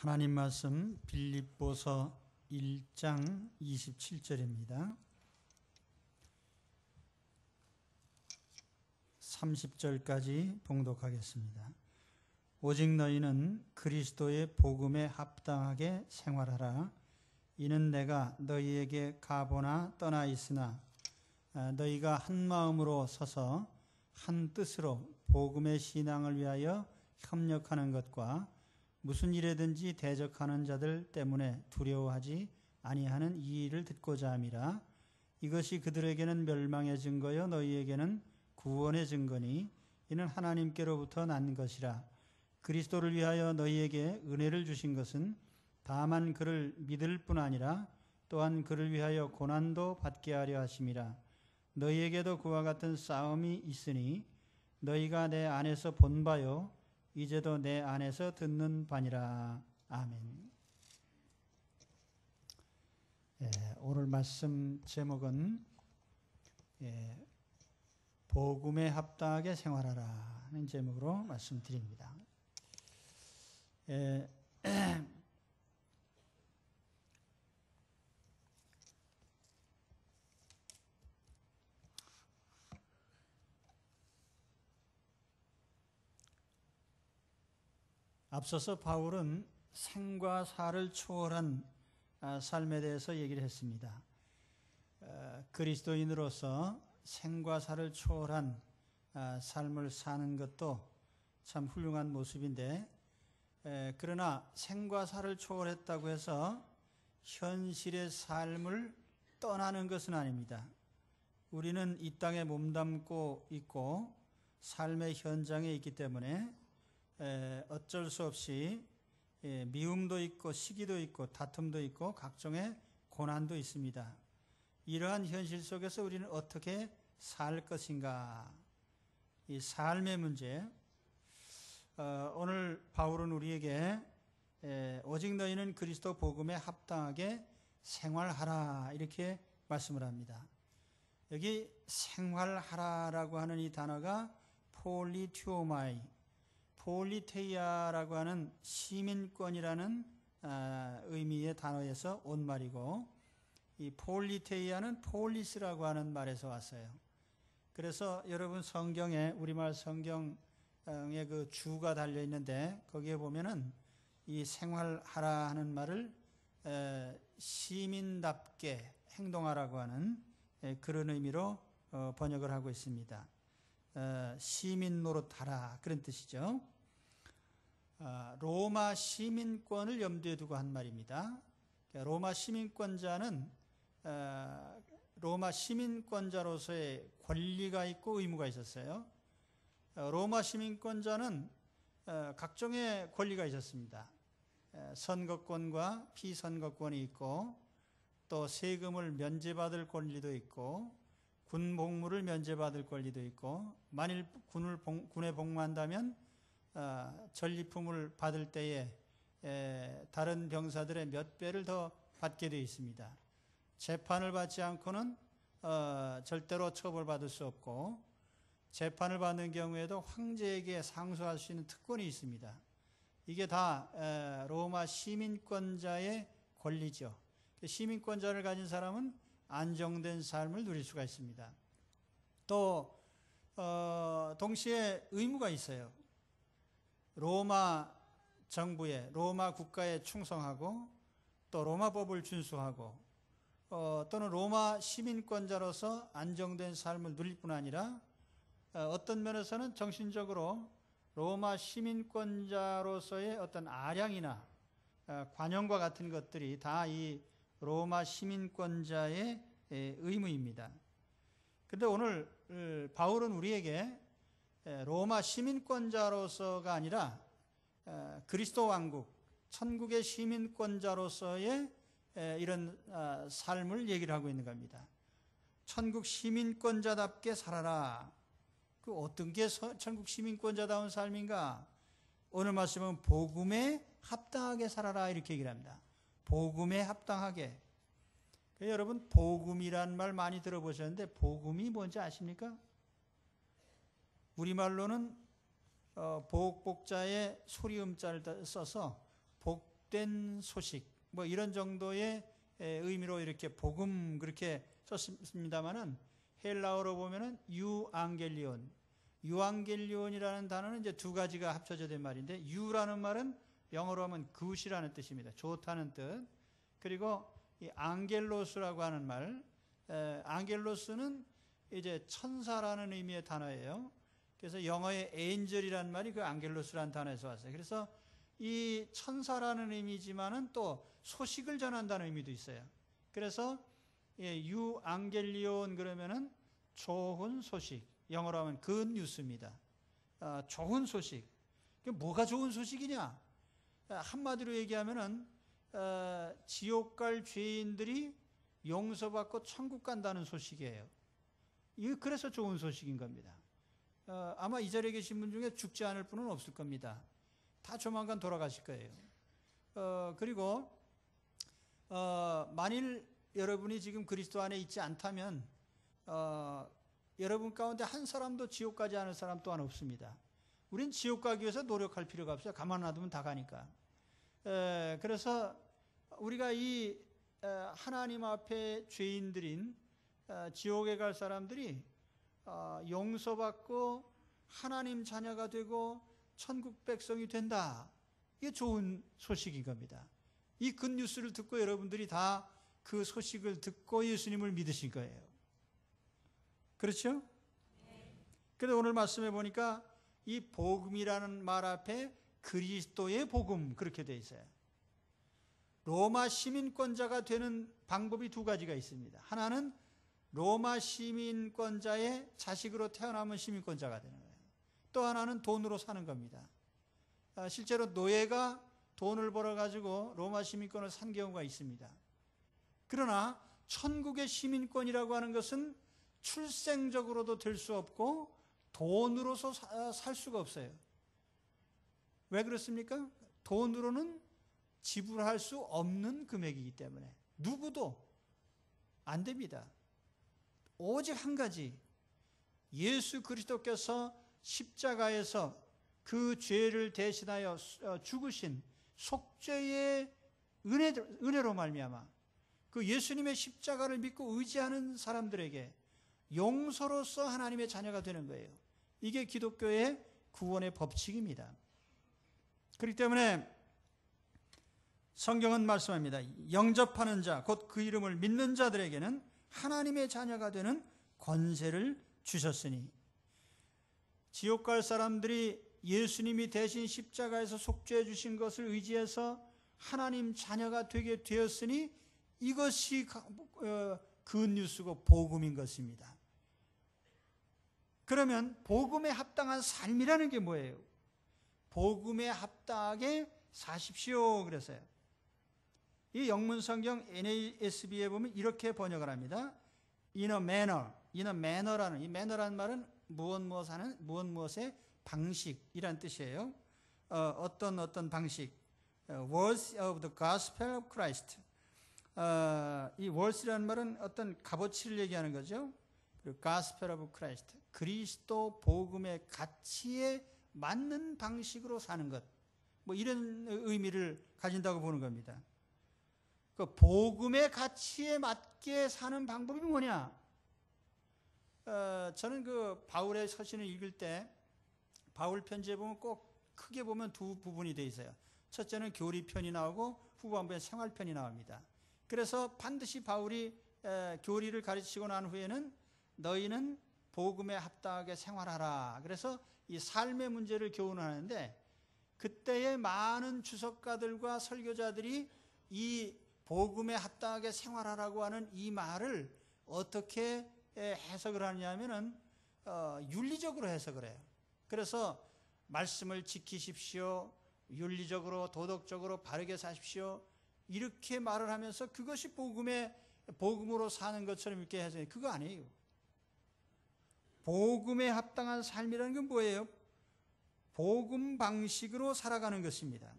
하나님 말씀 빌립보서 1장 27절입니다. 30절까지 봉독하겠습니다. 오직 너희는 그리스도의 복음에 합당하게 생활하라. 이는 내가 너희에게 가보나 떠나 있으나 너희가 한 마음으로 서서 한 뜻으로 복음의 신앙을 위하여 협력하는 것과 무슨 일에든지 대적하는 자들 때문에 두려워하지 아니하는 이 일을 듣고자 함이라. 이것이 그들에게는 멸망의 증거요 너희에게는 구원의 증거니 이는 하나님께로부터 난 것이라. 그리스도를 위하여 너희에게 은혜를 주신 것은 다만 그를 믿을 뿐 아니라 또한 그를 위하여 고난도 받게 하려 하심이라. 너희에게도 그와 같은 싸움이 있으니 너희가 내 안에서 본 바요 이제도 내 안에서 듣는 바니라. 아멘. 오늘 말씀 제목은 복음에 합당하게 생활하라 하는 제목으로 말씀드립니다. 앞서서 바울은 생과 사를 초월한 삶에 대해서 얘기를 했습니다. 그리스도인으로서 생과 사를 초월한 삶을 사는 것도 참 훌륭한 모습인데, 그러나 생과 사를 초월했다고 해서 현실의 삶을 떠나는 것은 아닙니다. 우리는 이 땅에 몸담고 있고 삶의 현장에 있기 때문에 어쩔 수 없이 미움도 있고 시기도 있고 다툼도 있고 각종의 고난도 있습니다. 이러한 현실 속에서 우리는 어떻게 살 것인가, 이 삶의 문제. 오늘 바울은 우리에게 오직 너희는 그리스도 복음에 합당하게 생활하라 이렇게 말씀을 합니다. 여기 생활하라라고 하는 이 단어가 폴리티오마이, 폴리테이아라고 하는 시민권이라는 의미의 단어에서 온 말이고, 이 폴리테이아는 폴리스라고 하는 말에서 왔어요. 그래서 여러분 성경에, 우리말 성경에 그 주가 달려 있는데 거기에 보면은 이 생활하라 하는 말을 시민답게 행동하라고 하는 그런 의미로 번역을 하고 있습니다. 시민 노릇하라 그런 뜻이죠. 로마 시민권을 염두에 두고 한 말입니다. 로마 시민권자는 로마 시민권자로서의 권리가 있고 의무가 있었어요. 로마 시민권자는 각종의 권리가 있었습니다. 선거권과 피선거권이 있고 또 세금을 면제받을 권리도 있고 군 복무를 면제받을 권리도 있고, 만일 군에 복무한다면 전리품을 받을 때에 다른 병사들의 몇 배를 더 받게 되어 있습니다. 재판을 받지 않고는 절대로 처벌받을 수 없고, 재판을 받는 경우에도 황제에게 상소할 수 있는 특권이 있습니다. 이게 다 로마 시민권자의 권리죠. 시민권자를 가진 사람은 안정된 삶을 누릴 수가 있습니다. 또 동시에 의무가 있어요. 로마 정부에, 로마 국가에 충성하고 또 로마법을 준수하고 또는 로마 시민권자로서 안정된 삶을 누릴 뿐 아니라 어떤 면에서는 정신적으로 로마 시민권자로서의 어떤 아량이나 관용과 같은 것들이 다 이 로마 시민권자의 의무입니다. 그런데 오늘 바울은 우리에게 로마 시민권자로서가 아니라 그리스도 왕국, 천국의 시민권자로서의 이런 삶을 얘기를 하고 있는 겁니다. 천국 시민권자답게 살아라. 그 어떤 게 천국 시민권자다운 삶인가? 오늘 말씀은 복음에 합당하게 살아라 이렇게 얘기를 합니다. 복음에 합당하게. 여러분 복음이란 말 많이 들어보셨는데 복음이 뭔지 아십니까? 우리말로는 복자에 소리음자를 써서 복된 소식 뭐 이런 정도의 의미로 이렇게 복음 그렇게 썼습니다만은 헬라어로 보면은 유앙겔리온이라는 단어는 이제 두 가지가 합쳐져 된 말인데, 유라는 말은 영어로 하면 굿이라는 뜻입니다. 좋다는 뜻. 그리고 이 앙겔로스라고 하는 말, 앙겔로스는 이제 천사라는 의미의 단어예요. 그래서 영어의 엔젤이라는 말이 그 앙겔로스라는 단어에서 왔어요. 그래서 이 천사라는 의미지만은 또 소식을 전한다는 의미도 있어요. 그래서 유앙겔리온 그러면은 좋은 소식, 영어로 하면 good news입니다. 좋은 소식. 뭐가 좋은 소식이냐? 한마디로 얘기하면은 지옥 갈 죄인들이 용서받고 천국 간다는 소식이에요. 그래서 좋은 소식인 겁니다. 아마 이 자리에 계신 분 중에 죽지 않을 분은 없을 겁니다. 다 조만간 돌아가실 거예요. 그리고 만일 여러분이 지금 그리스도 안에 있지 않다면 여러분 가운데 한 사람도 지옥 가지 않을 사람 또한 없습니다. 우린 지옥 가기 위해서 노력할 필요가 없어요. 가만 놔두면 다 가니까. 그래서 우리가 이 하나님 앞에 죄인들인 지옥에 갈 사람들이 용서받고 하나님 자녀가 되고 천국 백성이 된다. 이게 좋은 소식인 겁니다. 이 굿뉴스를 듣고 여러분들이 다 그 소식을 듣고 예수님을 믿으신 거예요. 그렇죠? 그래서 오늘 말씀해 보니까 이 복음이라는 말 앞에 그리스도의 복음 그렇게 돼 있어요. 로마 시민권자가 되는 방법이 두 가지가 있습니다. 하나는 로마 시민권자의 자식으로 태어나면 시민권자가 되는 거예요. 또 하나는 돈으로 사는 겁니다. 실제로 노예가 돈을 벌어가지고 로마 시민권을 산 경우가 있습니다. 그러나 천국의 시민권이라고 하는 것은 출생적으로도 될 수 없고 돈으로서 살 수가 없어요. 왜 그렇습니까? 돈으로는 지불할 수 없는 금액이기 때문에 누구도 안 됩니다. 오직 한 가지, 예수 그리스도께서 십자가에서 그 죄를 대신하여 죽으신 속죄의 은혜로 말미암아 그 예수님의 십자가를 믿고 의지하는 사람들에게 용서로서 하나님의 자녀가 되는 거예요. 이게 기독교의 구원의 법칙입니다. 그렇기 때문에 성경은 말씀합니다. 영접하는 자, 곧 그 이름을 믿는 자들에게는 하나님의 자녀가 되는 권세를 주셨으니, 지옥 갈 사람들이 예수님이 대신 십자가에서 속죄해 주신 것을 의지해서 하나님 자녀가 되게 되었으니 이것이 굿뉴스고 복음인 것입니다. 그러면 복음에 합당한 삶이라는 게 뭐예요? 복음에 합당하게 사십시오 그랬어요. 이 영문 성경 NASB에 보면 이렇게 번역을 합니다. In a manner라는, 이 manner라는 말은 무엇의 방식이란 뜻이에요. 어떤 방식. Words of the Gospel of Christ. 이 words라는 말은 어떤 값어치를 얘기하는 거죠. 그리고 Gospel of Christ. 그리스도 복음의 가치에 맞는 방식으로 사는 것. 뭐 이런 의미를 가진다고 보는 겁니다. 그 복음의 가치에 맞게 사는 방법이 뭐냐? 저는 그 바울의 서신을 읽을 때 바울 편지에 보면 꼭 크게 보면 두 부분이 되어 있어요. 첫째는 교리편이 나오고 후반부에 생활편이 나옵니다. 그래서 반드시 바울이 교리를 가르치고 난 후에는 너희는 복음에 합당하게 생활하라. 그래서 이 삶의 문제를 교훈하는데, 그때의 많은 주석가들과 설교자들이 이 복음에 합당하게 생활하라고 하는 이 말을 어떻게 해석을 하느냐면은 윤리적으로 해석을 해요. 그래서 말씀을 지키십시오, 윤리적으로 도덕적으로 바르게 사십시오, 이렇게 말을 하면서 그것이 복음으로 사는 것처럼 이렇게 해서, 그거 아니에요. 복음에 합당한 삶이라는 건 뭐예요? 복음 방식으로 살아가는 것입니다.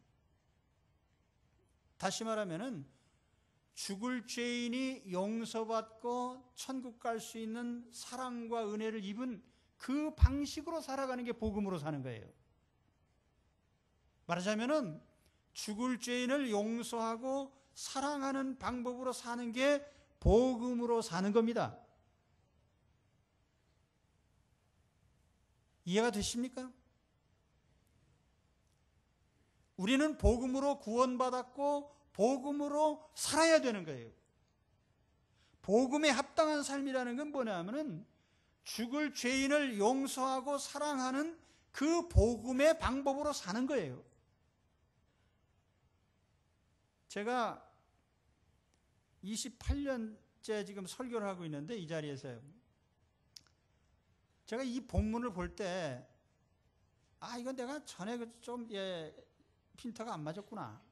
다시 말하면은 죽을 죄인이 용서받고 천국 갈 수 있는 사랑과 은혜를 입은 그 방식으로 살아가는 게 복음으로 사는 거예요. 말하자면은 죽을 죄인을 용서하고 사랑하는 방법으로 사는 게 복음으로 사는 겁니다. 이해가 되십니까? 우리는 복음으로 구원받았고 복음으로 살아야 되는 거예요. 복음에 합당한 삶이라는 건 뭐냐면은 죽을 죄인을 용서하고 사랑하는 그 복음의 방법으로 사는 거예요. 제가 28년째 지금 설교를 하고 있는데 이 자리에서요. 제가 이 본문을 볼 때 이건 내가 전에 좀 핀터가 안 맞았구나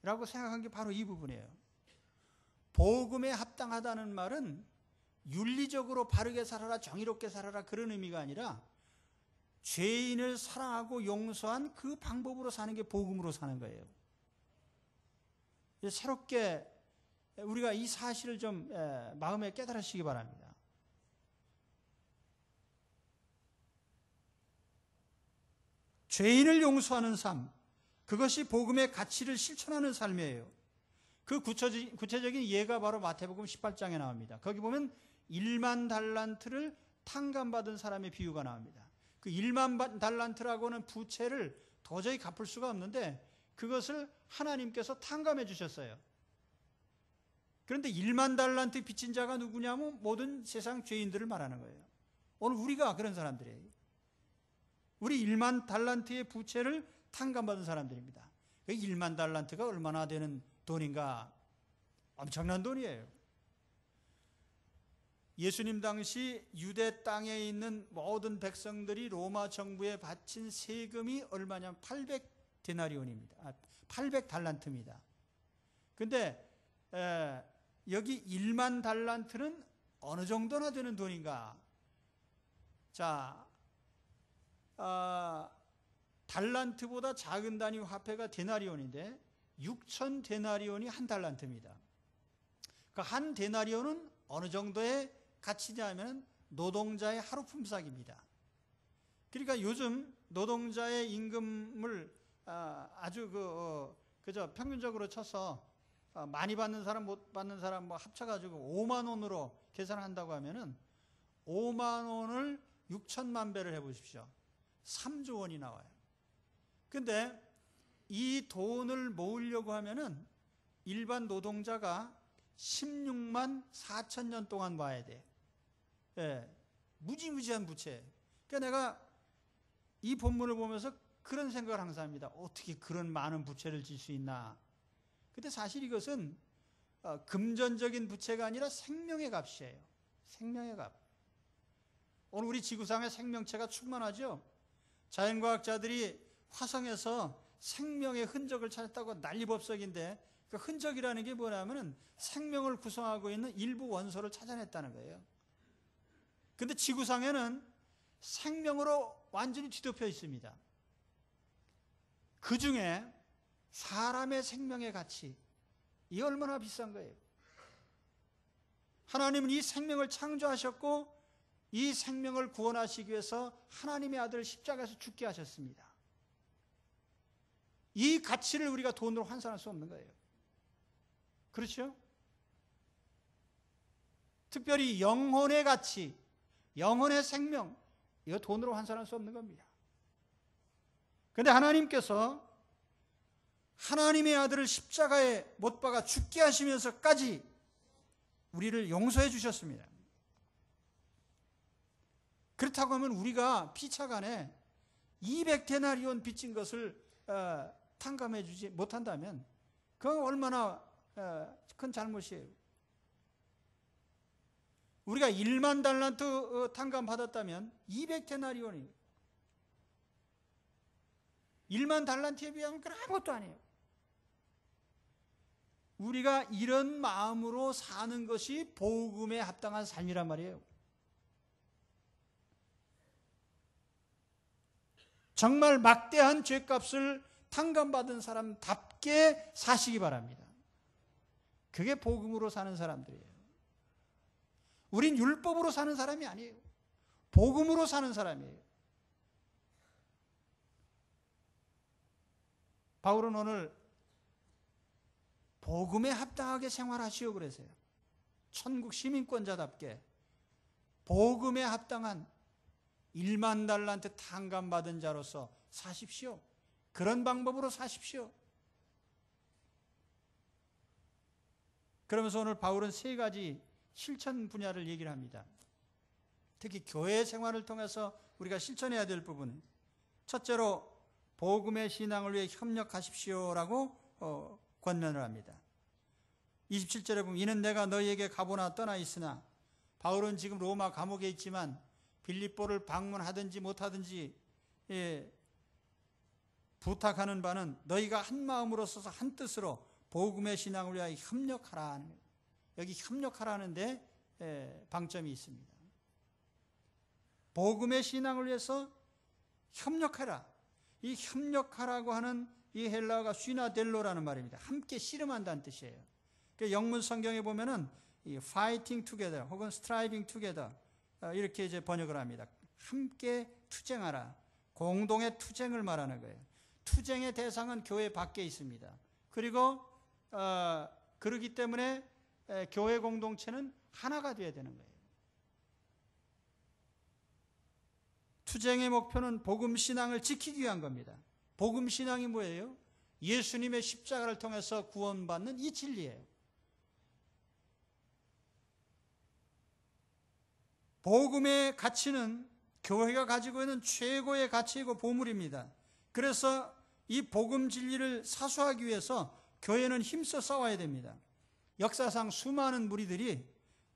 라고 생각한 게 바로 이 부분이에요. 복음에 합당하다는 말은 윤리적으로 바르게 살아라, 정의롭게 살아라 그런 의미가 아니라 죄인을 사랑하고 용서한 그 방법으로 사는 게 복음으로 사는 거예요. 새롭게 우리가 이 사실을 좀 마음에 깨달으시기 바랍니다. 죄인을 용서하는 삶, 그것이 복음의 가치를 실천하는 삶이에요. 그 구체적인 예가 바로 마태복음 18장에 나옵니다. 거기 보면 1만 달란트를 탕감받은 사람의 비유가 나옵니다. 그 1만 달란트라고는 부채를 도저히 갚을 수가 없는데 그것을 하나님께서 탕감해 주셨어요. 그런데 1만 달란트 빚진 자가 누구냐면 모든 세상 죄인들을 말하는 거예요. 오늘 우리가 그런 사람들이에요. 우리 1만 달란트의 부채를 탕감받은 사람들입니다. 1만 달란트가 얼마나 되는 돈인가? 엄청난 돈이에요. 예수님 당시 유대 땅에 있는 모든 백성들이 로마 정부에 바친 세금이 얼마냐면 800데나리온입니다. 800달란트입니다. 근데 여기 1만 달란트는 어느 정도나 되는 돈인가? 자, 달란트보다 작은 단위 화폐가 데나리온인데 6천 데나리온이 한 달란트입니다. 그 한 데나리온은 어느 정도의 가치냐면 노동자의 하루 품삯입니다. 그러니까 요즘 노동자의 임금을 아주 그저 평균적으로 쳐서 많이 받는 사람 못 받는 사람 뭐 합쳐가지고 5만 원으로 계산한다고 하면은 5만 원을 6천만 배를 해보십시오. 3조 원이 나와요. 근데 이 돈을 모으려고 하면은 일반 노동자가 16만 4천 년 동안 봐야 돼. 무지무지한 부채. 그러니까 내가 이 본문을 보면서 그런 생각을 항상 합니다. 어떻게 그런 많은 부채를 질 수 있나? 근데 사실 이것은 금전적인 부채가 아니라 생명의 값이에요. 생명의 값. 오늘 우리 지구상의 생명체가 충만하죠? 자연과학자들이 화성에서 생명의 흔적을 찾았다고 난리법석인데 그 흔적이라는 게 뭐냐면 생명을 구성하고 있는 일부 원소를 찾아냈다는 거예요. 근데 지구상에는 생명으로 완전히 뒤덮여 있습니다. 그 중에 사람의 생명의 가치, 이 얼마나 비싼 거예요. 하나님은 이 생명을 창조하셨고 이 생명을 구원하시기 위해서 하나님의 아들을 십자가에서 죽게 하셨습니다. 이 가치를 우리가 돈으로 환산할 수 없는 거예요. 그렇죠? 특별히 영혼의 가치, 영혼의 생명, 이거 돈으로 환산할 수 없는 겁니다. 그런데 하나님께서 하나님의 아들을 십자가에 못 박아 죽게 하시면서까지 우리를 용서해 주셨습니다. 그렇다고 하면 우리가 피차간에 200데나리온 빚진 것을 탕감해 주지 못한다면 그건 얼마나 큰 잘못이에요. 우리가 1만 달란트 탕감 받았다면 200데나리온이에요. 1만 달란트에 비하면 그건 아무것도 아니에요. 우리가 이런 마음으로 사는 것이 복음에 합당한 삶이란 말이에요. 정말 막대한 죄값을 탕감받은 사람답게 사시기 바랍니다. 그게 복음으로 사는 사람들이에요. 우린 율법으로 사는 사람이 아니에요. 복음으로 사는 사람이에요. 바울은 오늘 복음에 합당하게 생활하시오 그러세요. 천국 시민권자답게 복음에 합당한 1만 달란트 탕감받은 자로서 사십시오. 그런 방법으로 사십시오. 그러면서 오늘 바울은 세 가지 실천 분야를 얘기를 합니다. 특히 교회 생활을 통해서 우리가 실천해야 될 부분. 첫째로 복음의 신앙을 위해 협력하십시오라고 권면을 합니다. 27절에 보면 이는 내가 너희에게 가보나 떠나 있으나, 바울은 지금 로마 감옥에 있지만 빌립보를 방문하든지 못하든지 부탁하는 바는 너희가 한 마음으로 서서 한 뜻으로 복음의 신앙을 위하여 협력하라 하는 거예요. 여기 협력하라는데 방점이 있습니다. 복음의 신앙을 위해서 협력하라. 이 협력하라고 하는 이 헬라어가 쉬나델로라는 말입니다. 함께 씨름한다는 뜻이에요. 영문 성경에 보면은 이 fighting together 혹은 striving together 이렇게 이제 번역을 합니다. 함께 투쟁하라. 공동의 투쟁을 말하는 거예요. 투쟁의 대상은 교회 밖에 있습니다. 그리고 그렇기 때문에 교회 공동체는 하나가 되어야 되는 거예요. 투쟁의 목표는 복음 신앙을 지키기 위한 겁니다. 복음 신앙이 뭐예요? 예수님의 십자가를 통해서 구원받는 이 진리예요. 복음의 가치는 교회가 가지고 있는 최고의 가치이고 보물입니다. 그래서 이 복음 진리를 사수하기 위해서 교회는 힘써 싸워야 됩니다. 역사상 수많은 무리들이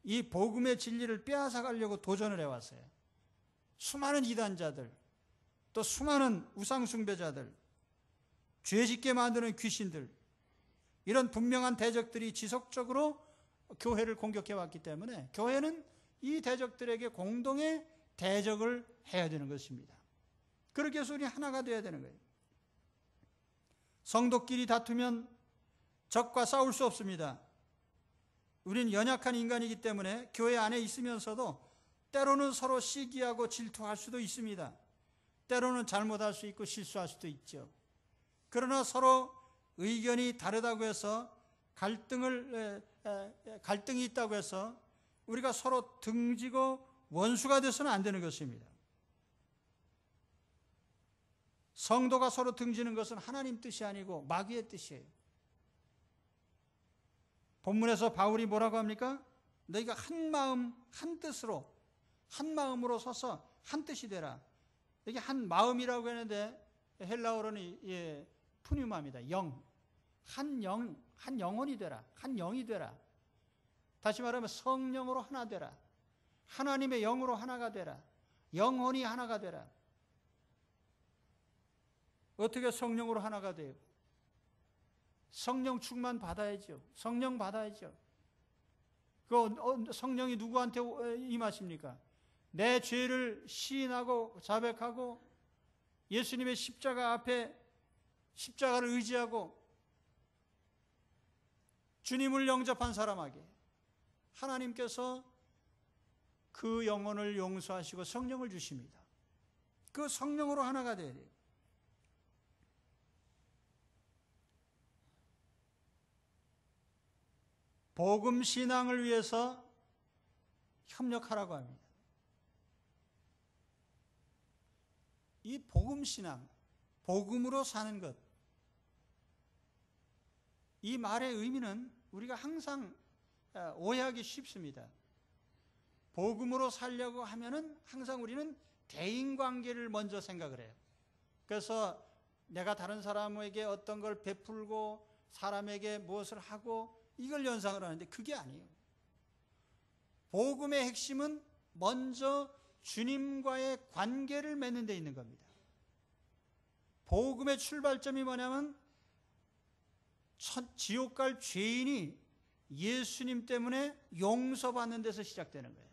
이 복음의 진리를 빼앗아가려고 도전을 해왔어요. 수많은 이단자들, 또 수많은 우상숭배자들, 죄짓게 만드는 귀신들, 이런 분명한 대적들이 지속적으로 교회를 공격해왔기 때문에 교회는 이 대적들에게 공동의 대적을 해야 되는 것입니다. 그렇게 해서 우리 하나가 되어야 되는 거예요. 성도끼리 다투면 적과 싸울 수 없습니다. 우리는 연약한 인간이기 때문에 교회 안에 있으면서도 때로는 서로 시기하고 질투할 수도 있습니다. 때로는 잘못할 수 있고 실수할 수도 있죠. 그러나 서로 의견이 다르다고 해서 갈등이 있다고 해서 우리가 서로 등지고 원수가 돼서는 안 되는 것입니다. 성도가 서로 등지는 것은 하나님 뜻이 아니고 마귀의 뜻이에요. 본문에서 바울이 뭐라고 합니까? 너희가 한 마음 한 뜻으로 한 마음으로 서서 한 뜻이 되라. 여기 한 마음이라고 했는데 헬라어로는 푸뉴마입니다. 영. 한 영혼이 되라. 한 영이 되라. 다시 말하면 성령으로 하나 되라. 하나님의 영으로 하나가 되라. 영혼이 하나가 되라. 어떻게 성령으로 하나가 돼요? 성령 충만 받아야죠. 성령 받아야죠. 성령이 누구한테 임하십니까? 내 죄를 시인하고 자백하고 예수님의 십자가 앞에 십자가를 의지하고 주님을 영접한 사람에게 하나님께서 그 영혼을 용서하시고 성령을 주십니다. 그 성령으로 하나가 돼야 돼요. 복음 신앙을 위해서 협력하라고 합니다. 이 복음 신앙, 복음으로 사는 것, 이 말의 의미는 우리가 항상 오해하기 쉽습니다. 복음으로 살려고 하면은 항상 우리는 대인관계를 먼저 생각을 해요. 그래서 내가 다른 사람에게 어떤 걸 베풀고 사람에게 무엇을 하고 이걸 연상을 하는데 그게 아니에요. 복음의 핵심은 먼저 주님과의 관계를 맺는 데 있는 겁니다. 복음의 출발점이 뭐냐면 지옥 갈 죄인이 예수님 때문에 용서받는 데서 시작되는 거예요.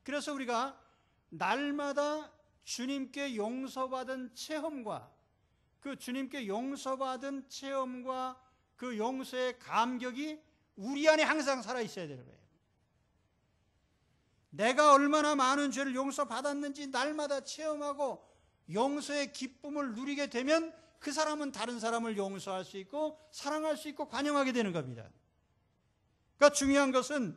그래서 우리가 날마다 주님께 용서받은 체험과 그 주님께 용서받은 체험과 그 용서의 감격이 우리 안에 항상 살아있어야 되는 거예요. 내가 얼마나 많은 죄를 용서받았는지 날마다 체험하고 용서의 기쁨을 누리게 되면 그 사람은 다른 사람을 용서할 수 있고 사랑할 수 있고 관용하게 되는 겁니다. 그러니까 중요한 것은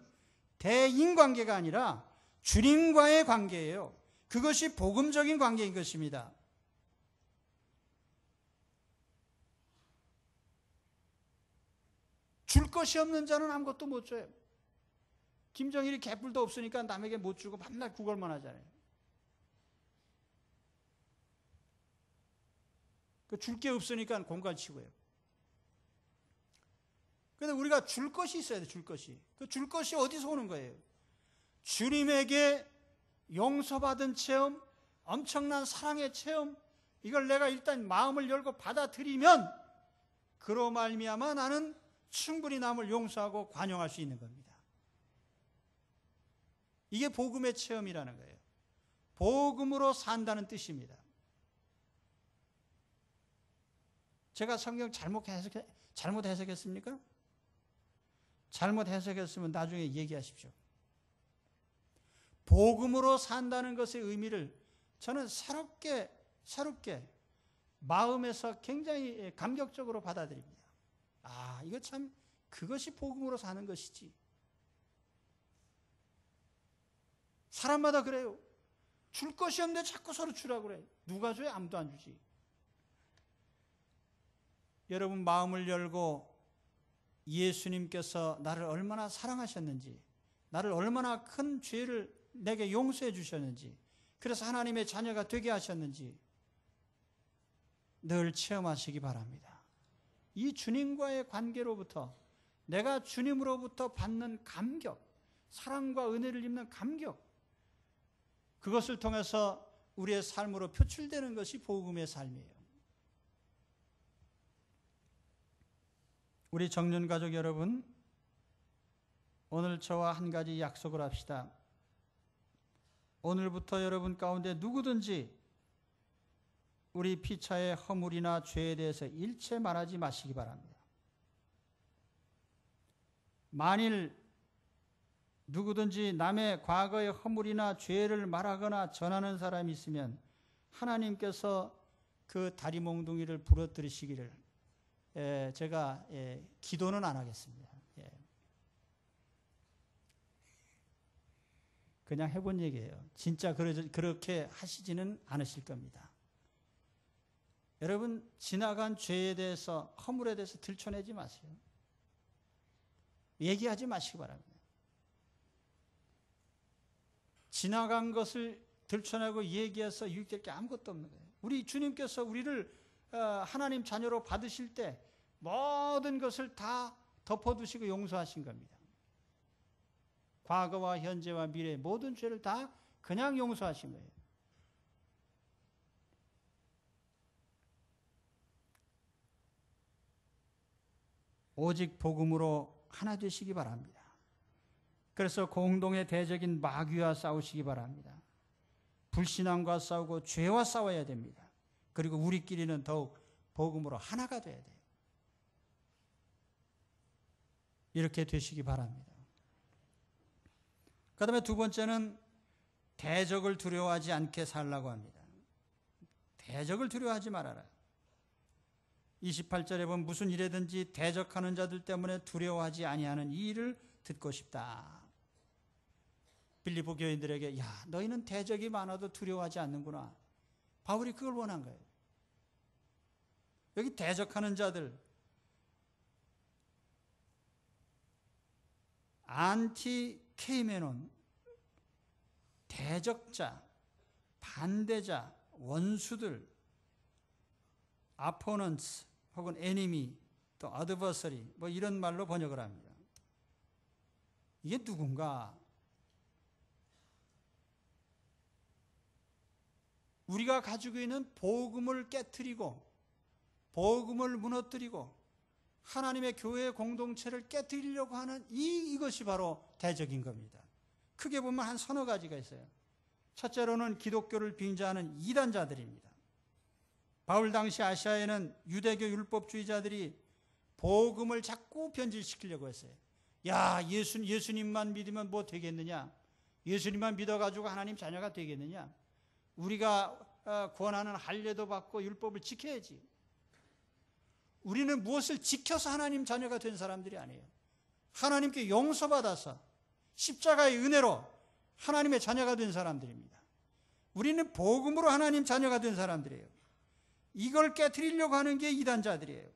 대인관계가 아니라 주님과의 관계예요. 그것이 복음적인 관계인 것입니다. 줄 것이 없는 자는 아무것도 못 줘요. 김정일이 개뿔도 없으니까 남에게 못 주고 맨날 구걸만 하잖아요. 줄 게 없으니까 공갈치고요. 그런데 우리가 줄 것이 있어야 돼, 줄 것이. 그 줄 것이 어디서 오는 거예요? 주님에게 용서받은 체험, 엄청난 사랑의 체험, 이걸 내가 일단 마음을 열고 받아들이면 그로 말미암아 나는 충분히 남을 용서하고 관용할 수 있는 겁니다. 이게 복음의 체험이라는 거예요. 복음으로 산다는 뜻입니다. 제가 성경 잘못 해석했습니까? 잘못 해석했으면 나중에 얘기하십시오. 복음으로 산다는 것의 의미를 저는 새롭게 마음에서 굉장히 감격적으로 받아들입니다. 아, 이거 참 그것이 복음으로 사는 것이지. 사람마다 그래요. 줄 것이 없는데 자꾸 서로 주라고 그래. 누가 줘요? 아무도 안 주지. 여러분 마음을 열고 예수님께서 나를 얼마나 사랑하셨는지, 나를 얼마나 큰 죄를 내게 용서해 주셨는지, 그래서 하나님의 자녀가 되게 하셨는지 늘 체험하시기 바랍니다. 이 주님과의 관계로부터 내가 주님으로부터 받는 감격, 사랑과 은혜를 입는 감격, 그것을 통해서 우리의 삶으로 표출되는 것이 복음의 삶이에요. 우리 정륜가족 여러분, 오늘 저와 한 가지 약속을 합시다. 오늘부터 여러분 가운데 누구든지 우리 피차의 허물이나 죄에 대해서 일체 말하지 마시기 바랍니다. 만일 누구든지 남의 과거의 허물이나 죄를 말하거나 전하는 사람이 있으면 하나님께서 그 다리 몽둥이를 부러뜨리시기를 제가 기도는 안 하겠습니다. 그냥 해본 얘기예요. 진짜 그렇게 하시지는 않으실 겁니다. 여러분 지나간 죄에 대해서, 허물에 대해서 들춰내지 마세요. 얘기하지 마시기 바랍니다. 지나간 것을 들춰내고 얘기해서 유익될 게 아무것도 없는 거예요. 우리 주님께서 우리를 하나님 자녀로 받으실 때 모든 것을 다 덮어두시고 용서하신 겁니다. 과거와 현재와 미래 모든 죄를 다 그냥 용서하신 거예요. 오직 복음으로 하나 되시기 바랍니다. 그래서 공동의 대적인 마귀와 싸우시기 바랍니다. 불신앙과 싸우고 죄와 싸워야 됩니다. 그리고 우리끼리는 더욱 복음으로 하나가 돼야 돼요. 이렇게 되시기 바랍니다. 그 다음에 두 번째는 대적을 두려워하지 않게 살라고 합니다. 대적을 두려워하지 말아라. 28절에 보면 무슨 일에든지 대적하는 자들 때문에 두려워하지 아니하는 이 일을 듣고 싶다. 빌립보 교인들에게 야, 너희는 대적이 많아도 두려워하지 않는구나. 바울이 그걸 원한 거예요. 여기 대적하는 자들, 안티케이메논, 대적자, 반대자, 원수들, 아포넌스 혹은 에니미, 또 어드버서리 뭐 이런 말로 번역을 합니다. 이게 누군가? 우리가 가지고 있는 복음을 깨트리고 복음을 무너뜨리고 하나님의 교회 공동체를 깨트리려고 하는 이것이 바로 대적인 겁니다. 크게 보면 한 서너 가지가 있어요. 첫째로는 기독교를 빙자하는 이단자들입니다. 바울 당시 아시아에는 유대교 율법주의자들이 복음을 자꾸 변질시키려고 했어요. 야, 예수님만 믿으면 뭐 되겠느냐? 예수님만 믿어가지고 하나님 자녀가 되겠느냐? 우리가 권하는 할례도 받고 율법을 지켜야지. 우리는 무엇을 지켜서 하나님 자녀가 된 사람들이 아니에요. 하나님께 용서받아서 십자가의 은혜로 하나님의 자녀가 된 사람들입니다. 우리는 복음으로 하나님 자녀가 된 사람들이에요. 이걸 깨트리려고 하는 게 이단자들이에요.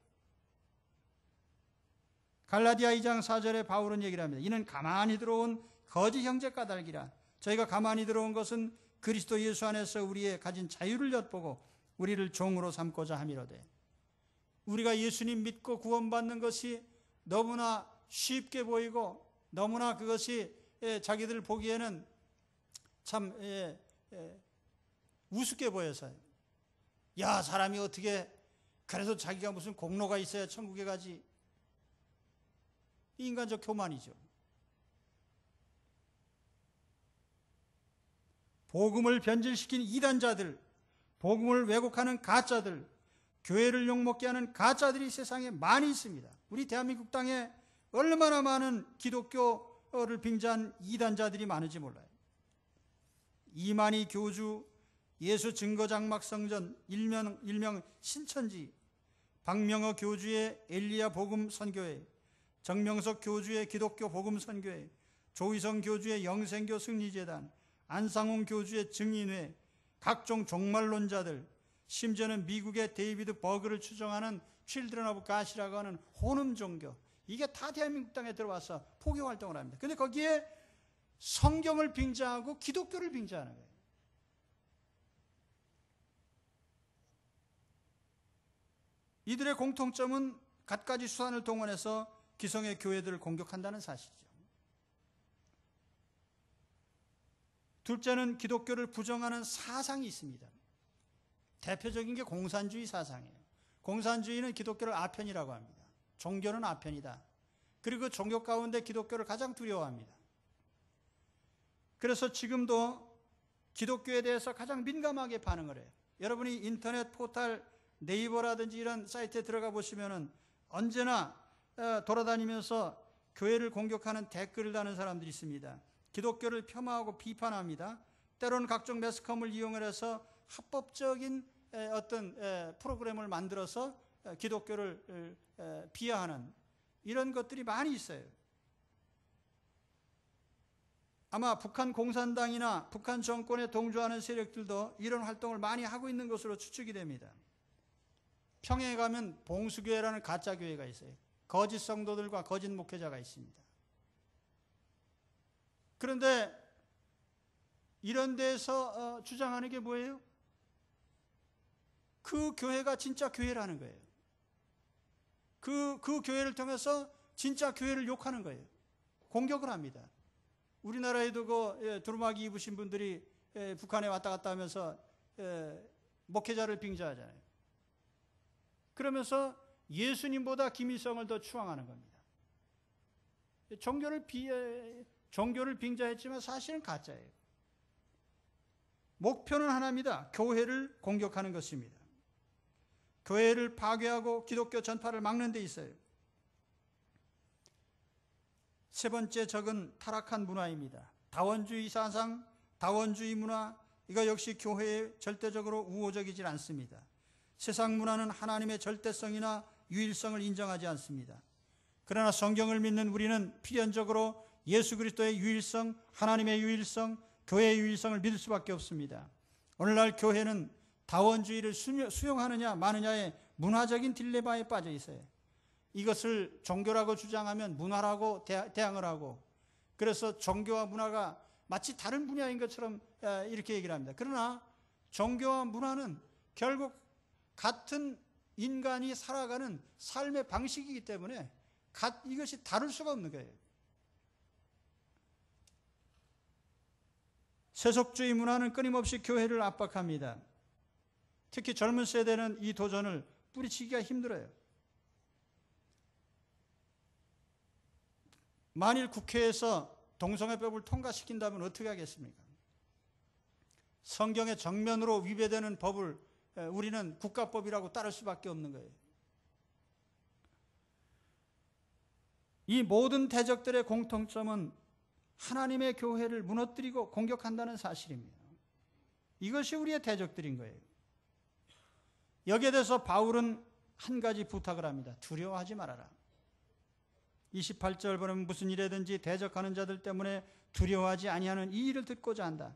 갈라디아 2장 4절에 바울은 얘기를 합니다. 이는 가만히 들어온 거짓 형제 까닭이라. 저희가 가만히 들어온 것은 그리스도 예수 안에서 우리의 가진 자유를 엿보고 우리를 종으로 삼고자 함이로되. 우리가 예수님 믿고 구원받는 것이 너무나 쉽게 보이고 너무나 그것이 자기들 보기에는 참 우습게 보여서요. 야, 사람이 어떻게 그래서 자기가 무슨 공로가 있어야 천국에 가지. 인간적 교만이죠. 복음을 변질시킨 이단자들, 복음을 왜곡하는 가짜들, 교회를 욕먹게 하는 가짜들이 세상에 많이 있습니다. 우리 대한민국 땅에 얼마나 많은 기독교를 빙자한 이단자들이 많은지 몰라요. 이만희 교주, 예수 증거장막 성전, 일명 신천지, 박명호 교주의 엘리야 복음 선교회, 정명석 교주의 기독교 복음 선교회, 조희성 교주의 영생교 승리재단, 안상홍 교주의 증인회, 각종 종말론자들, 심지어는 미국의 데이비드 버그를 추종하는 칠드런 오브 갓이라고 하는 혼음 종교, 이게 다 대한민국 땅에 들어와서 포교 활동을 합니다. 그런데 거기에 성경을 빙자하고 기독교를 빙자하는 거예요. 이들의 공통점은 갖가지 수단을 동원해서 기성의 교회들을 공격한다는 사실이죠. 둘째는 기독교를 부정하는 사상이 있습니다. 대표적인 게 공산주의 사상이에요. 공산주의는 기독교를 아편이라고 합니다. 종교는 아편이다. 그리고 종교 가운데 기독교를 가장 두려워합니다. 그래서 지금도 기독교에 대해서 가장 민감하게 반응을 해요. 여러분이 인터넷 포털 네이버라든지 이런 사이트에 들어가 보시면은 언제나 돌아다니면서 교회를 공격하는 댓글을 다는 사람들이 있습니다. 기독교를 폄하하고 비판합니다. 때로는 각종 매스컴을 이용을 해서 합법적인 어떤 프로그램을 만들어서 기독교를 비하하는 이런 것들이 많이 있어요. 아마 북한 공산당이나 북한 정권에 동조하는 세력들도 이런 활동을 많이 하고 있는 것으로 추측이 됩니다. 평양에 가면 봉수교회라는 가짜교회가 있어요. 거짓 성도들과 거짓 목회자가 있습니다. 그런데 이런 데서 주장하는 게 뭐예요? 그 교회가 진짜 교회라는 거예요. 그 교회를 통해서 진짜 교회를 욕하는 거예요. 공격을 합니다. 우리나라에도 두루마기 입으신 분들이 북한에 왔다 갔다 하면서 목회자를 빙자하잖아요. 그러면서 예수님보다 김일성을 더 추앙하는 겁니다. 종교를 빙자했지만 사실은 가짜예요. 목표는 하나입니다. 교회를 공격하는 것입니다. 교회를 파괴하고 기독교 전파를 막는 데 있어요. 세 번째 적은 타락한 문화입니다. 다원주의 사상, 다원주의 문화, 이거 역시 교회에 절대적으로 우호적이질 않습니다. 세상 문화는 하나님의 절대성이나 유일성을 인정하지 않습니다. 그러나 성경을 믿는 우리는 필연적으로 예수 그리스도의 유일성, 하나님의 유일성, 교회의 유일성을 믿을 수밖에 없습니다. 오늘날 교회는 다원주의를 수용하느냐 마느냐의 문화적인 딜레마에 빠져 있어요. 이것을 종교라고 주장하면 문화라고 대항을 하고, 그래서 종교와 문화가 마치 다른 분야인 것처럼 이렇게 얘기를 합니다. 그러나 종교와 문화는 결국 같은 인간이 살아가는 삶의 방식이기 때문에 이것이 다를 수가 없는 거예요. 세속주의 문화는 끊임없이 교회를 압박합니다. 특히 젊은 세대는 이 도전을 뿌리치기가 힘들어요. 만일 국회에서 동성애법을 통과시킨다면 어떻게 하겠습니까? 성경의 정면으로 위배되는 법을 우리는 국가법이라고 따를 수밖에 없는 거예요. 이 모든 대적들의 공통점은 하나님의 교회를 무너뜨리고 공격한다는 사실입니다. 이것이 우리의 대적들인 거예요. 여기에 대해서 바울은 한 가지 부탁을 합니다. 두려워하지 말아라. 28절 보면 무슨 일에든지 대적하는 자들 때문에 두려워하지 아니하는 이 일을 듣고자 한다.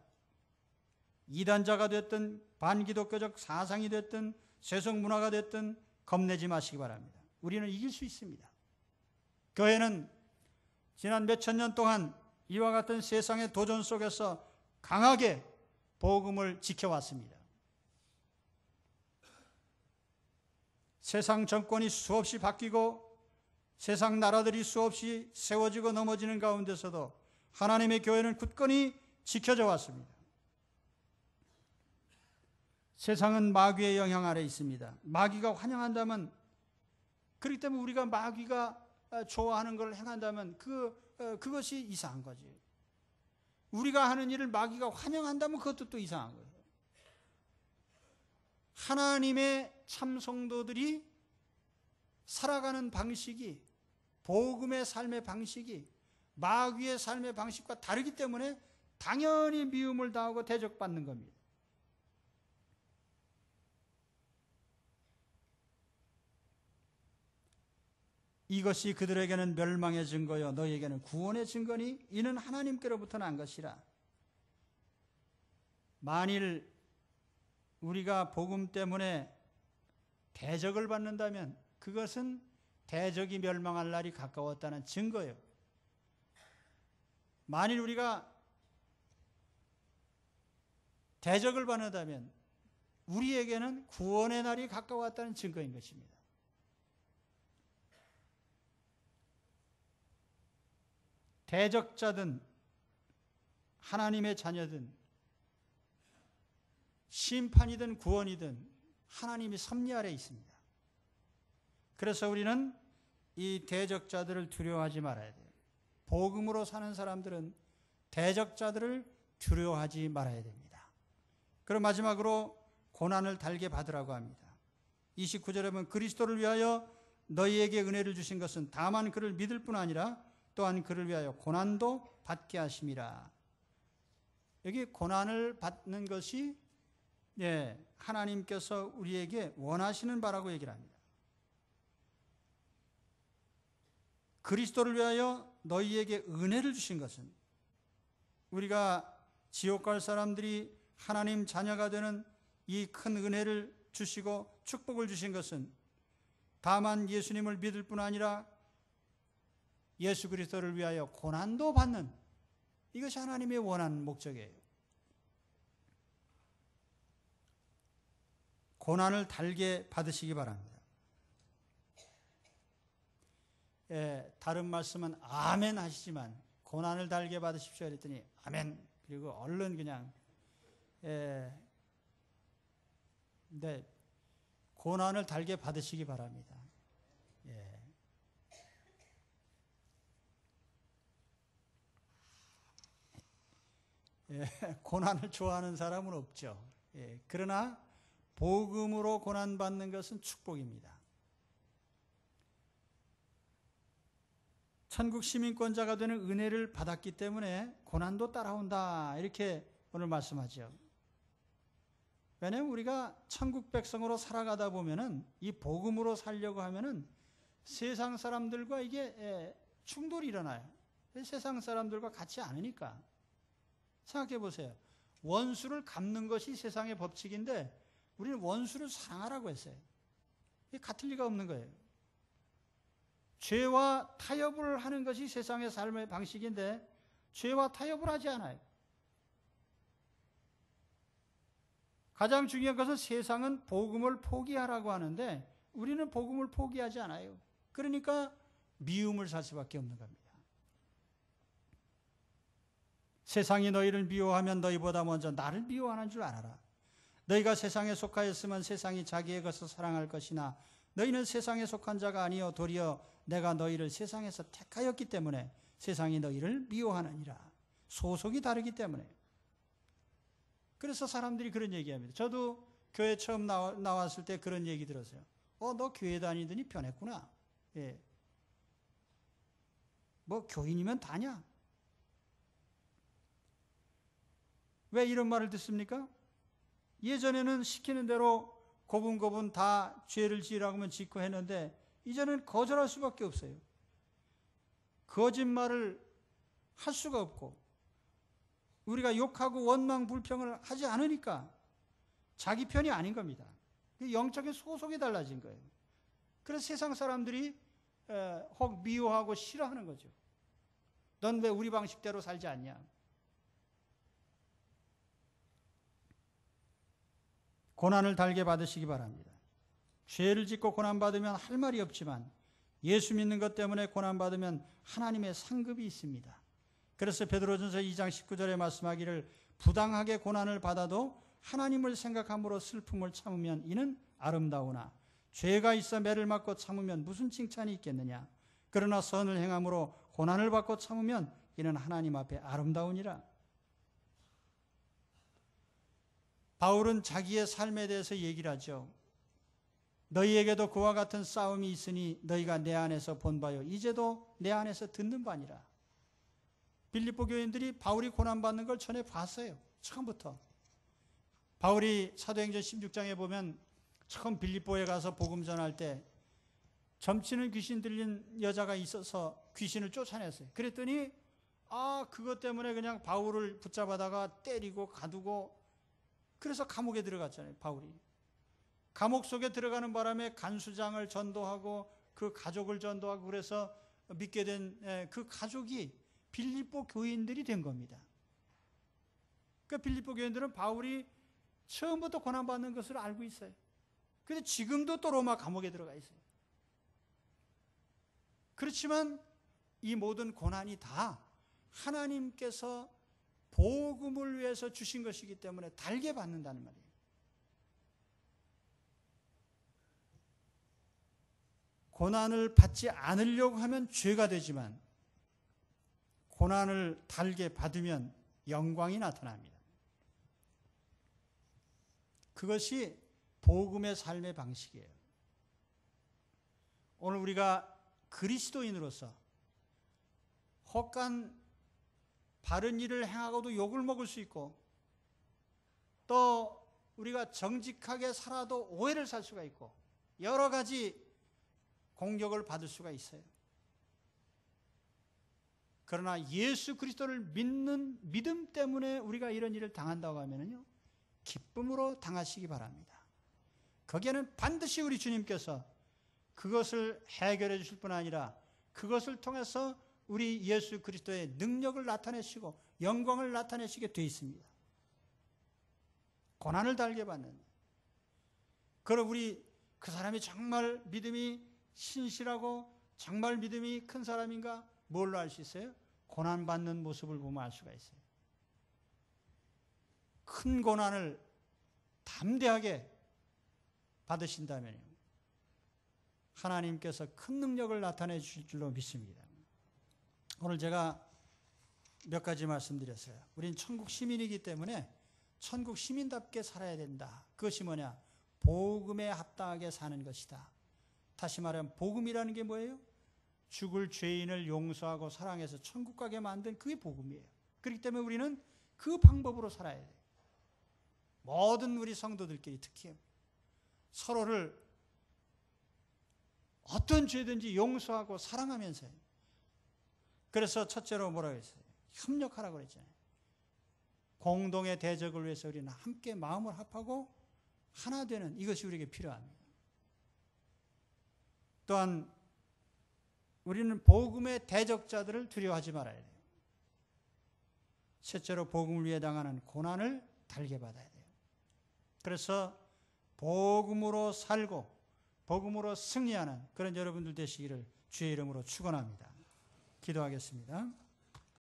이단자가 됐든 반기독교적 사상이 됐든 세속 문화가 됐든 겁내지 마시기 바랍니다. 우리는 이길 수 있습니다. 교회는 지난 몇천 년 동안 이와 같은 세상의 도전 속에서 강하게 복음을 지켜왔습니다. 세상 정권이 수없이 바뀌고 세상 나라들이 수없이 세워지고 넘어지는 가운데서도 하나님의 교회는 굳건히 지켜져 왔습니다. 세상은 마귀의 영향 아래 있습니다. 마귀가 환영한다면, 그렇기 때문에 우리가 마귀가 좋아하는 걸 행한다면 그것이 이상한 거지. 우리가 하는 일을 마귀가 환영한다면 그것도 또 이상한 거예요. 하나님의 참 성도들이 살아가는 방식이, 복음의 삶의 방식이 마귀의 삶의 방식과 다르기 때문에 당연히 미움을 당하고 대적받는 겁니다. 이것이 그들에게는 멸망의 증거요 너희에게는 구원의 증거니 이는 하나님께로부터 난 것이라. 만일 우리가 복음 때문에 대적을 받는다면 그것은 대적이 멸망할 날이 가까웠다는 증거예요. 만일 우리가 대적을 받는다면 우리에게는 구원의 날이 가까웠다는 증거인 것입니다. 대적자든 하나님의 자녀든 심판이든 구원이든 하나님이 섭리 아래 있습니다. 그래서 우리는 이 대적자들을 두려워하지 말아야 돼요. 복음으로 사는 사람들은 대적자들을 두려워하지 말아야 됩니다. 그럼 마지막으로 고난을 달게 받으라고 합니다. 29절에 보면 그리스도를 위하여 너희에게 은혜를 주신 것은 다만 그를 믿을 뿐 아니라 또한 그를 위하여 고난도 받게 하심이라. 여기 고난을 받는 것이 하나님께서 우리에게 원하시는 바라고 얘기를 합니다. 그리스도를 위하여 너희에게 은혜를 주신 것은, 우리가 지옥 갈 사람들이 하나님 자녀가 되는 이 큰 은혜를 주시고 축복을 주신 것은 다만 예수님을 믿을 뿐 아니라 예수 그리스도를 위하여 고난도 받는, 이것이 하나님의 원하는 목적이에요. 고난을 달게 받으시기 바랍니다. 다른 말씀은 아멘 하시지만 고난을 달게 받으십시오 그랬더니 아멘, 그리고 얼른 그냥 고난을 달게 받으시기 바랍니다. 고난을 좋아하는 사람은 없죠. 그러나 복음으로 고난받는 것은 축복입니다. 천국 시민권자가 되는 은혜를 받았기 때문에 고난도 따라온다, 이렇게 오늘 말씀하죠. 왜냐하면 우리가 천국 백성으로 살아가다 보면은, 이 복음으로 살려고 하면은 세상 사람들과 이게 충돌이 일어나요. 세상 사람들과 같지 않으니까. 생각해 보세요. 원수를 갚는 것이 세상의 법칙인데 우리는 원수를 사랑하라고 했어요. 이게 같을 리가 없는 거예요. 죄와 타협을 하는 것이 세상의 삶의 방식인데 죄와 타협을 하지 않아요. 가장 중요한 것은 세상은 복음을 포기하라고 하는데 우리는 복음을 포기하지 않아요. 그러니까 미움을 살 수밖에 없는 겁니다. 세상이 너희를 미워하면 너희보다 먼저 나를 미워하는 줄 알아라. 너희가 세상에 속하였으면 세상이 자기의 것을 사랑할 것이나 너희는 세상에 속한 자가 아니요 도리어 내가 너희를 세상에서 택하였기 때문에 세상이 너희를 미워하느니라. 소속이 다르기 때문에. 그래서 사람들이 그런 얘기합니다. 저도 교회 처음 나왔을 때 그런 얘기 들었어요. 너 교회 다니더니 변했구나. 뭐 교인이면 다냐? 왜 이런 말을 듣습니까? 예전에는 시키는 대로 고분고분 다 죄를 지으라고 하면 짓고 했는데 이제는 거절할 수밖에 없어요. 거짓말을 할 수가 없고 우리가 욕하고 원망 불평을 하지 않으니까 자기 편이 아닌 겁니다. 영적인 소속이 달라진 거예요. 그래서 세상 사람들이 혹 미워하고 싫어하는 거죠. 넌 왜 우리 방식대로 살지 않냐? 고난을 달게 받으시기 바랍니다. 죄를 짓고 고난받으면 할 말이 없지만 예수 믿는 것 때문에 고난받으면 하나님의 상급이 있습니다. 그래서 베드로전서 2장 19절에 말씀하기를 부당하게 고난을 받아도 하나님을 생각함으로 슬픔을 참으면 이는 아름다우나 죄가 있어 매를 맞고 참으면 무슨 칭찬이 있겠느냐. 그러나 선을 행함으로 고난을 받고 참으면 이는 하나님 앞에 아름다우니라. 바울은 자기의 삶에 대해서 얘기를 하죠. 너희에게도 그와 같은 싸움이 있으니 너희가 내 안에서 본 바요 이제도 내 안에서 듣는 바니라. 빌립보 교인들이 바울이 고난받는 걸 전에 봤어요. 처음부터. 바울이 사도행전 16장에 보면 처음 빌립보에 가서 복음 전할 때 점치는 귀신 들린 여자가 있어서 귀신을 쫓아냈어요. 그랬더니 그것 때문에 그냥 바울을 붙잡아다가 때리고 가두고 그래서 감옥에 들어갔잖아요. 바울이. 감옥 속에 들어가는 바람에 간수장을 전도하고 그 가족을 전도하고 그래서 믿게 된 그 가족이 빌립보 교인들이 된 겁니다. 그러니까 빌립보 교인들은 바울이 처음부터 고난받는 것을 알고 있어요. 그런데 지금도 또 로마 감옥에 들어가 있어요. 그렇지만 이 모든 고난이 다 하나님께서 복음을 위해서 주신 것이기 때문에 달게 받는다는 말이에요. 고난을 받지 않으려고 하면 죄가 되지만 고난을 달게 받으면 영광이 나타납니다. 그것이 복음의 삶의 방식이에요. 오늘 우리가 그리스도인으로서 헛간 바른 일을 행하고도 욕을 먹을 수 있고 또 우리가 정직하게 살아도 오해를 살 수가 있고 여러 가지 공격을 받을 수가 있어요. 그러나 예수 그리스도를 믿는 믿음 때문에 우리가 이런 일을 당한다고 하면요, 기쁨으로 당하시기 바랍니다. 거기에는 반드시 우리 주님께서 그것을 해결해 주실 뿐 아니라 그것을 통해서 우리 예수 그리스도의 능력을 나타내시고 영광을 나타내시게 되어 있습니다. 고난을 달게 받는. 그럼 우리 그 사람이 정말 믿음이 신실하고 정말 믿음이 큰 사람인가? 뭘로 알 수 있어요? 고난받는 모습을 보면 알 수가 있어요. 큰 고난을 담대하게 받으신다면 하나님께서 큰 능력을 나타내 주실 줄로 믿습니다. 오늘 제가 몇 가지 말씀드렸어요. 우린 천국 시민이기 때문에 천국 시민답게 살아야 된다. 그것이 뭐냐? 복음에 합당하게 사는 것이다. 다시 말하면 복음이라는 게 뭐예요? 죽을 죄인을 용서하고 사랑해서 천국 가게 만든 그게 복음이에요. 그렇기 때문에 우리는 그 방법으로 살아야 돼요. 모든 우리 성도들끼리 특히 서로를 어떤 죄든지 용서하고 사랑하면서 해요. 그래서 첫째로 뭐라고 했어요? 협력하라고 그랬잖아요. 공동의 대적을 위해서 우리는 함께 마음을 합하고 하나 되는 이것이 우리에게 필요합니다. 또한 우리는 복음의 대적자들을 두려워하지 말아야 돼요. 셋째로 복음을 위해 당하는 고난을 달게 받아야 돼요. 그래서 복음으로 살고 복음으로 승리하는 그런 여러분들 되시기를 주의 이름으로 축원합니다. 기도하겠습니다.